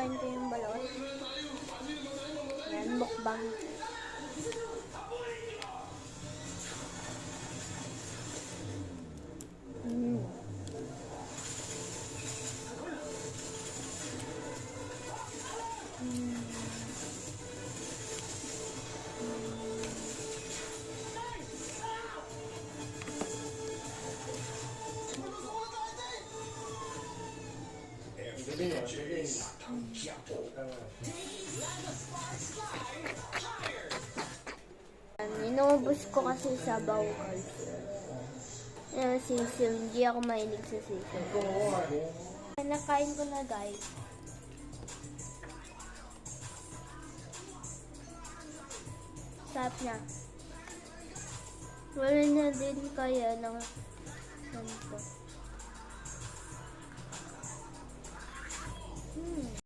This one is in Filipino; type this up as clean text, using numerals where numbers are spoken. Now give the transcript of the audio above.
Kakain ko yung balot. Ayan, mukbang. Inuubos ko kasi sa bawal. Yung sisiw, hindi ako mahilig sa sisiw. Nakain ko na guys. Sarap niya. Wala na din kaya ng